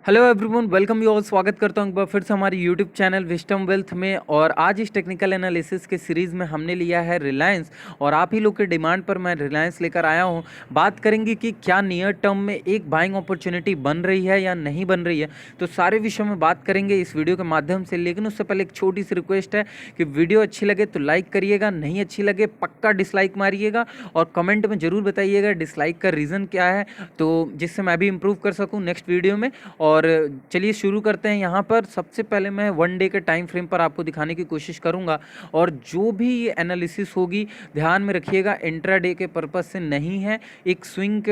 Hello everyone, welcome you all. स्वागत करता हूं एक बार फिर से हमारे यूट्यूब चैनल विस्टम वेल्थ में। और आज इस टेक्निकल एनालिसिस के सीरीज़ में हमने लिया है रिलायंस, और आप ही लोग के डिमांड पर मैं रिलायंस लेकर आया हूं। बात करेंगे कि क्या नियर टर्म में एक बाइंग अपॉर्चुनिटी बन रही है या नहीं बन रही है, तो सारे विषयों में बात करेंगे इस वीडियो के माध्यम से। लेकिन उससे पहले एक छोटी सी रिक्वेस्ट है कि वीडियो अच्छी लगे तो लाइक करिएगा, नहीं अच्छी लगे पक्का डिसलाइक मारिएगा, और कमेंट में ज़रूर बताइएगा डिसलाइक का रीज़न क्या है, तो जिससे मैं भी इम्प्रूव कर सकूँ नेक्स्ट वीडियो में। और चलिए शुरू करते हैं। यहाँ पर सबसे पहले मैं 1 डे के टाइम फ्रेम पर आपको दिखाने की कोशिश करूँगा, और जो भी ये एनालिसिस होगी ध्यान में रखिएगा इंट्रा डे के पर्पज़ से नहीं है, एक स्विंग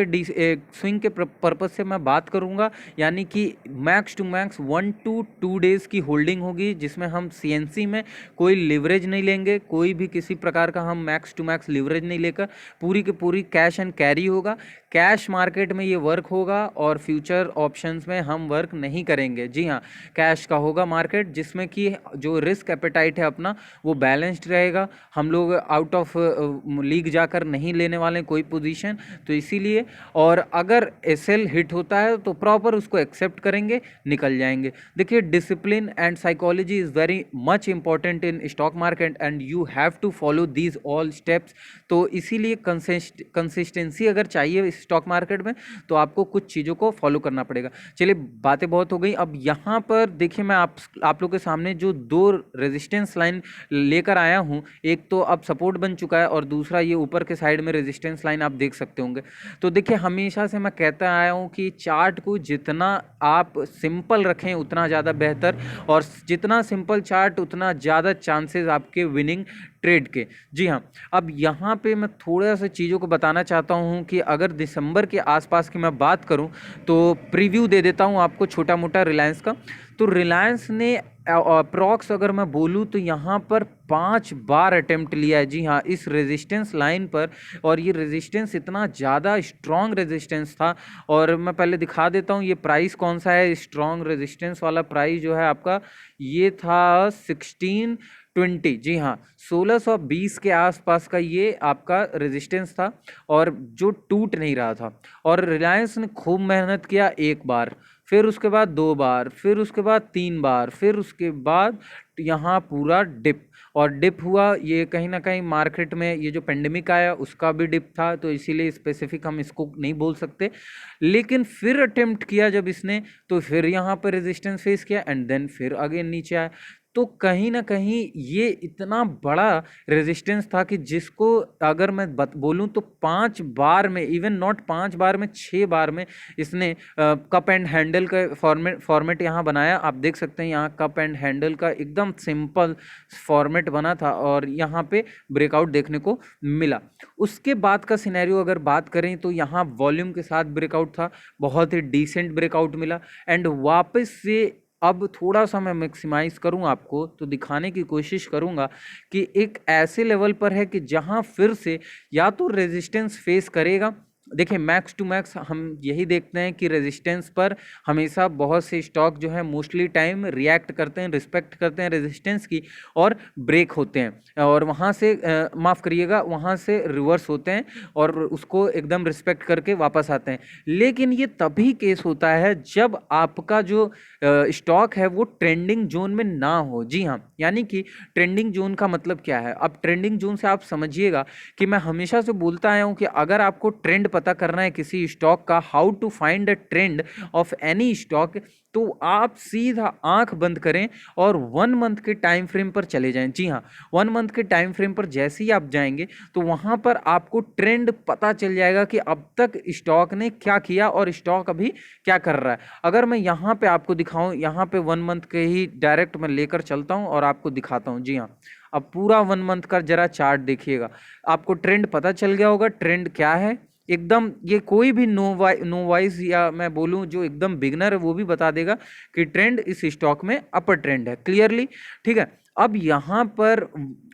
के पर्पज़ से मैं बात करूँगा। यानी कि max to max 1 to 2 days की होल्डिंग होगी, जिसमें हम CNC में कोई लिवरेज नहीं लेंगे, कोई भी किसी प्रकार का हम मैक्स टू मैक्स लिवरेज नहीं लेकर पूरी की पूरी कैश एंड कैरी होगा। कैश मार्केट में ये वर्क होगा और फ्यूचर ऑप्शंस में हम वर्क नहीं करेंगे। जी हाँ, कैश का होगा मार्केट, जिसमें कि जो रिस्क एपेटाइट है अपना वो बैलेंस्ड रहेगा। हम लोग आउट ऑफ लीग जाकर नहीं लेने वाले कोई पोजीशन, तो इसीलिए। और अगर SL हिट होता है तो प्रॉपर उसको एक्सेप्ट करेंगे, निकल जाएंगे। देखिए, discipline and psychology is very much important in stock market and you have to follow these all steps. तो इसीलिए कंसिस्टेंसी अगर चाहिए स्टॉक मार्केट में तो आपको कुछ चीज़ों को फॉलो करना पड़ेगा। चलिए, बातें बहुत हो गई। अब यहाँ पर देखिए, मैं आप लोग के सामने जो 2 रेजिस्टेंस लाइन लेकर आया हूँ, एक तो अब सपोर्ट बन चुका है और दूसरा ये ऊपर के साइड में रेजिस्टेंस लाइन आप देख सकते होंगे। तो देखिए, हमेशा से मैं कहता आया हूँ कि चार्ट को जितना आप सिंपल रखें उतना ज़्यादा बेहतर, और जितना सिंपल चार्ट उतना ज़्यादा चांसेस आपके विनिंग ट्रेड के। जी हाँ, अब यहाँ पे मैं थोड़ा सा चीज़ों को बताना चाहता हूँ कि अगर दिसंबर के आसपास की मैं बात करूँ तो प्रीव्यू दे देता हूँ आपको छोटा मोटा रिलायंस का। तो रिलायंस ने अप्रॉक्स अगर मैं बोलूँ तो यहाँ पर 5 बार अटेम्प्ट लिया है। जी हाँ, इस रेजिस्टेंस लाइन पर, और ये रेजिस्टेंस इतना ज़्यादा स्ट्रॉन्ग रेजिस्टेंस था। और मैं पहले दिखा देता हूँ ये प्राइस कौन सा है। स्ट्रॉन्ग रेजिस्टेंस वाला प्राइस जो है आपका, ये था 1620। जी हाँ, 1620 के आसपास का ये आपका रेजिस्टेंस था, और जो टूट नहीं रहा था। और रिलायंस ने खूब मेहनत किया, एक बार, फिर उसके बाद 2 बार, फिर उसके बाद 3 बार, फिर उसके बाद यहाँ पूरा डिप। और डिप हुआ, ये कहीं ना कहीं मार्केट में ये जो पेंडेमिक आया उसका भी डिप था, तो इसीलिए स्पेसिफिक हम इसको नहीं बोल सकते। लेकिन फिर अटेम्प्ट किया जब इसने, तो फिर यहाँ पर रेजिस्टेंस फेस किया एंड देन फिर अगेन नीचे आया। तो कहीं ना कहीं ये इतना बड़ा रेजिस्टेंस था कि जिसको अगर मैं बोलूँ तो 5 बार में, इवन नॉट 5 बार में, 6 बार में इसने कप एंड हैंडल का फॉर्मेट यहाँ बनाया। आप देख सकते हैं यहाँ कप एंड हैंडल का एकदम सिंपल फॉर्मेट बना था, और यहाँ पे ब्रेकआउट देखने को मिला। उसके बाद का सिनेरियो अगर बात करें तो यहाँ वॉल्यूम के साथ ब्रेकआउट था, बहुत ही डिसेंट ब्रेकआउट मिला। एंड वापस से अब थोड़ा सा मैं मैक्सिमाइज करूं आपको, तो दिखाने की कोशिश करूंगा कि एक ऐसे लेवल पर है कि जहां फिर से या तो रेजिस्टेंस फेस करेगा। देखिए, मैक्स टू मैक्स हम यही देखते हैं कि रेजिस्टेंस पर हमेशा बहुत से स्टॉक जो है मोस्टली टाइम रिएक्ट करते हैं, रिस्पेक्ट करते हैं रेजिस्टेंस की, और ब्रेक होते हैं, और वहाँ से माफ़ करिएगा, वहाँ से रिवर्स होते हैं और उसको एकदम रिस्पेक्ट करके वापस आते हैं। लेकिन ये तभी केस होता है जब आपका जो स्टॉक है वो ट्रेंडिंग जोन में ना हो। जी हाँ, यानी कि ट्रेंडिंग जोन का मतलब क्या है। अब ट्रेंडिंग जोन से आप समझिएगा कि मैं हमेशा से बोलता आया हूँ कि अगर आपको ट्रेंड पता करना है किसी स्टॉक का, how to find a trend of any stock, तो आप सीधा आंख बंद करें और 1 मंथ के टाइम फ्रेम पर चले जाएं। जी हाँ, 1 मंथ के टाइम फ्रेम पर जैसे ही आप जाएंगे तो वहां पर आपको ट्रेंड पता चल जाएगा कि अब तक स्टॉक ने क्या किया और स्टॉक अभी क्या कर रहा है। अगर मैं यहाँ पे आपको दिखाऊं, यहाँ पे 1 मंथ के ही डायरेक्ट मैं लेकर चलता हूँ और आपको दिखाता हूँ। जी हाँ, अब पूरा 1 मंथ का जरा चार्ट देखिएगा, आपको ट्रेंड पता चल गया होगा ट्रेंड क्या है एकदम। ये कोई भी नोवाइज या मैं बोलूं जो एकदम बिगनर है वो भी बता देगा कि ट्रेंड इस स्टॉक में अपर ट्रेंड है, क्लियरली। ठीक है, अब यहाँ पर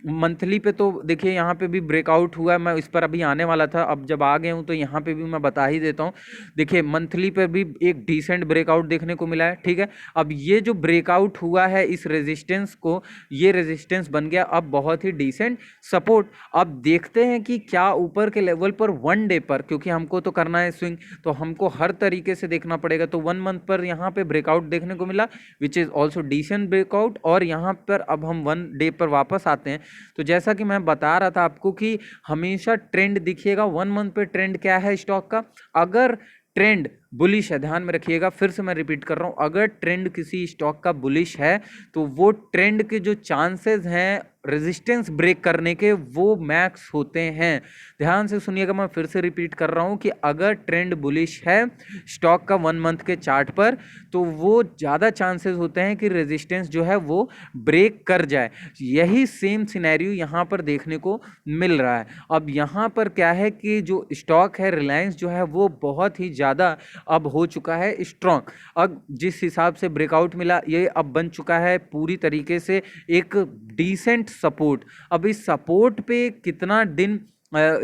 मंथली पे तो देखिए यहाँ पे भी ब्रेकआउट हुआ है, मैं इस पर अभी आने वाला था, अब जब आ गए हूँ तो यहाँ पे भी मैं बता ही देता हूँ। देखिए मंथली पे भी एक डिसेंट ब्रेकआउट देखने को मिला है, ठीक है। अब ये जो ब्रेकआउट हुआ है इस रेजिस्टेंस को, ये रेजिस्टेंस बन गया अब बहुत ही डिसेंट सपोर्ट। अब देखते हैं कि क्या ऊपर के लेवल पर वन डे पर, क्योंकि हमको तो करना है स्विंग, तो हमको हर तरीके से देखना पड़ेगा। तो 1 मंथ पर यहाँ पे ब्रेकआउट देखने को मिला which is also decent breakout, और यहाँ पर अब हम 1 डे पर वापस आते हैं। तो जैसा कि मैं बता रहा था आपको कि हमेशा ट्रेंड दिखिएगा 1 मंथ पे। ट्रेंड क्या है स्टॉक का, अगर ट्रेंड बुलिश है, ध्यान में रखिएगा, फिर से मैं रिपीट कर रहा हूं, अगर ट्रेंड किसी स्टॉक का बुलिश है तो वो ट्रेंड के जो चांसेस हैं रेजिस्टेंस ब्रेक करने के वो मैक्स होते हैं। ध्यान से सुनिएगा, मैं फिर से रिपीट कर रहा हूं कि अगर ट्रेंड बुलिश है स्टॉक का 1 मंथ के चार्ट पर तो वो ज़्यादा चांसेस होते हैं कि रेजिस्टेंस जो है वो ब्रेक कर जाए। यही सेम सिनेरियो यहाँ पर देखने को मिल रहा है। अब यहाँ पर क्या है कि जो स्टॉक है रिलायंस जो है वो बहुत ही ज़्यादा अब हो चुका है स्ट्रॉन्ग। अब जिस हिसाब से ब्रेकआउट मिला ये अब बन चुका है पूरी तरीके से एक डिसेंट सपोर्ट। अब इस सपोर्ट पे कितना दिन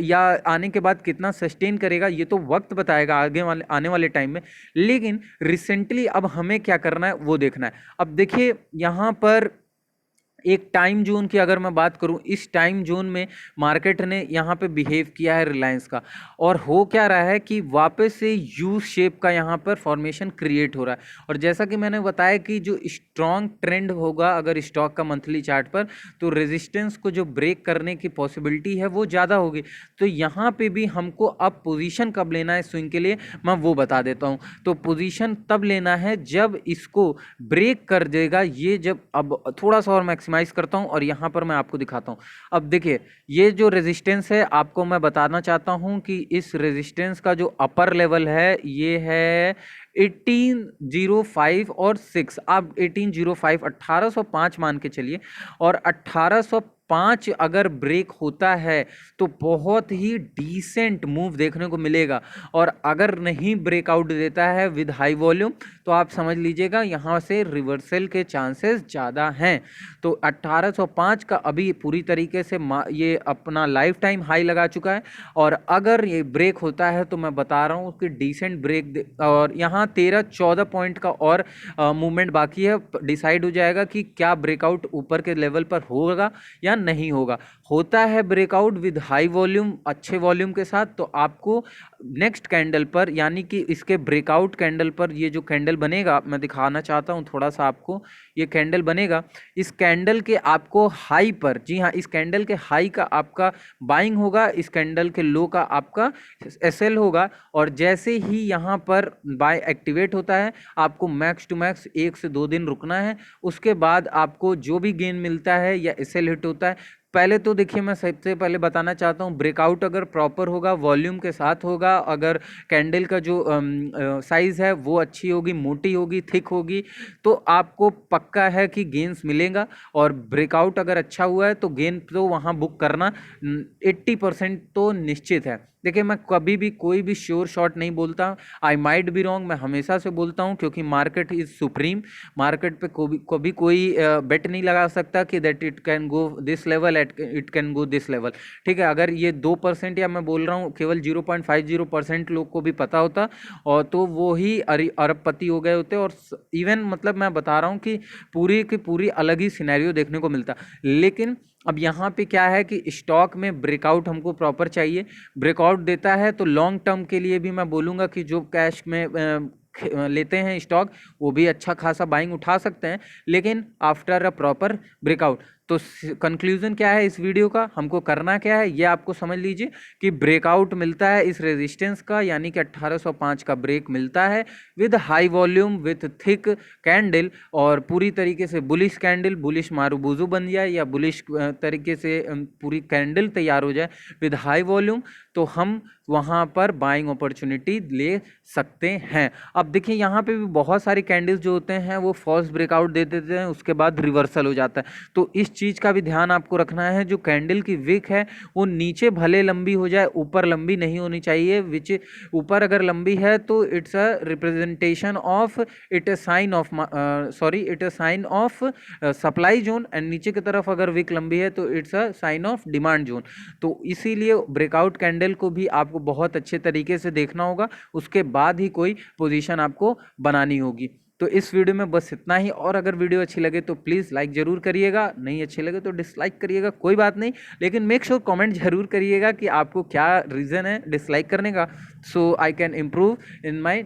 या आने के बाद कितना सस्टेन करेगा ये तो वक्त बताएगा आगे वाले आने वाले टाइम में। लेकिन रिसेंटली अब हमें क्या करना है वो देखना है। अब देखिए यहाँ पर एक टाइम जोन की अगर मैं बात करूं, इस टाइम जोन में मार्केट ने यहाँ पे बिहेव किया है रिलायंस का, और हो क्या रहा है कि वापस से यू शेप का यहाँ पर फॉर्मेशन क्रिएट हो रहा है। और जैसा कि मैंने बताया कि जो स्ट्रॉन्ग ट्रेंड होगा अगर स्टॉक का मंथली चार्ट पर, तो रेजिस्टेंस को जो ब्रेक करने की पॉसिबिलिटी है वो ज़्यादा होगी। तो यहाँ पे भी हमको अब पोजीशन कब लेना है स्विंग के लिए मैं वो बता देता हूँ। तो पोजीशन तब लेना है जब इसको ब्रेक कर देगा ये, जब अब थोड़ा सा और मैक्सिमाइज करता हूँ और यहाँ पर मैं आपको दिखाता हूँ। अब देखिए ये जो रेजिस्टेंस है आपको मैं बताना चाहता हूँ कि इस रेजिस्टेंस का जो अपर लेवल है ये है 1805 और 6। आप 1805 1805 मान के चलिए, और 1805 अगर ब्रेक होता है तो बहुत ही डिसेंट मूव देखने को मिलेगा। और अगर नहीं ब्रेकआउट देता है विद हाई वॉल्यूम तो आप समझ लीजिएगा यहाँ से रिवर्सल के चांसेस ज़्यादा हैं। तो 1805 का अभी पूरी तरीके से ये अपना लाइफ टाइम हाई लगा चुका है, और अगर ये ब्रेक होता है तो मैं बता रहा हूँ कि डिसेंट ब्रेक, और यहाँ 13-14 पॉइंट का और मूवमेंट बाकी है, डिसाइड हो जाएगा कि क्या ब्रेकआउट ऊपर के लेवल पर होगा या नहीं होगा। होता है ब्रेकआउट विद हाई वॉल्यूम, अच्छे वॉल्यूम के साथ, तो आपको नेक्स्ट कैंडल पर यानी कि इसके ब्रेकआउट कैंडल पर ये जो कैंडल बनेगा मैं दिखाना चाहता हूँ थोड़ा सा आपको। ये कैंडल बनेगा, इस कैंडल के आपको हाई पर, जी हाँ, इस कैंडल के हाई का आपका बाइंग होगा, इस कैंडल के लो का आपका एसएल होगा। और जैसे ही यहाँ पर बाय एक्टिवेट होता है आपको मैक्स टू मैक्स 1 से 2 दिन रुकना है। उसके बाद आपको जो भी गेन मिलता है या एसएल हिट होता है, पहले तो देखिए मैं सबसे पहले बताना चाहता हूँ ब्रेकआउट अगर प्रॉपर होगा, वॉल्यूम के साथ होगा, अगर कैंडल का जो साइज़ है वो अच्छी होगी, मोटी होगी, थिक होगी, तो आपको पक्का है कि गेंस मिलेगा। और ब्रेकआउट अगर अच्छा हुआ है तो गेन तो वहाँ बुक करना 80% तो निश्चित है। देखिए मैं कभी भी कोई भी श्योर शॉट नहीं बोलता, आई माइट बी रॉन्ग, मैं हमेशा से बोलता हूँ, क्योंकि मार्केट इज़ सुप्रीम। मार्केट पे कभी कोई बेट नहीं लगा सकता कि that it can go this level, it can go this level, ठीक है। अगर ये 2% या मैं बोल रहा हूँ केवल 0.50% लोग को भी पता होता, और तो वो ही अरबपति हो गए होते। और इवन मतलब मैं बता रहा हूँ कि पूरी की पूरी अलग ही सिनेरियो देखने को मिलता। लेकिन अब यहाँ पे क्या है कि स्टॉक में ब्रेकआउट हमको प्रॉपर चाहिए। ब्रेकआउट देता है तो लॉन्ग टर्म के लिए भी मैं बोलूँगा कि जो कैश में लेते हैं स्टॉक वो भी अच्छा खासा बाइंग उठा सकते हैं, लेकिन आफ्टर अ प्रॉपर ब्रेकआउट। तो कंक्लूजन क्या है इस वीडियो का, हमको करना क्या है ये आपको समझ लीजिए कि ब्रेकआउट मिलता है इस रेजिस्टेंस का, यानी कि 1805 का ब्रेक मिलता है with high volume with thick candle, और पूरी तरीके से बुलिश कैंडल, बुलिश मारूबुजू बन जाए या बुलिश तरीके से पूरी कैंडल तैयार हो जाए विद हाई वॉल्यूम, तो हम वहाँ पर बाइंग अपॉर्चुनिटी ले सकते हैं। अब देखिए यहाँ पे भी बहुत सारी कैंडल्स जो होते हैं वो फॉल्स ब्रेकआउट दे देते हैं, उसके बाद रिवर्सल हो जाता है। तो इस चीज़ का भी ध्यान आपको रखना है, जो कैंडल की विक है वो नीचे भले लंबी हो जाए, ऊपर लंबी नहीं होनी चाहिए। विच ऊपर अगर लंबी है तो it's a representation of, it a sign of it a sign of supply zone, and नीचे की तरफ अगर विक लंबी है तो it's a sign of demand zone. तो इसीलिए ब्रेकआउट कैंडल को भी आपको बहुत अच्छे तरीके से देखना होगा, उसके बाद ही कोई पोजीशन आपको बनानी होगी। तो इस वीडियो में बस इतना ही, और अगर वीडियो अच्छी लगे तो प्लीज़ लाइक ज़रूर करिएगा, नहीं अच्छी लगे तो डिसलाइक करिएगा, कोई बात नहीं, लेकिन मेक श्योर कमेंट ज़रूर करिएगा कि आपको क्या रीज़न है डिसलाइक करने का, सो I can improve in my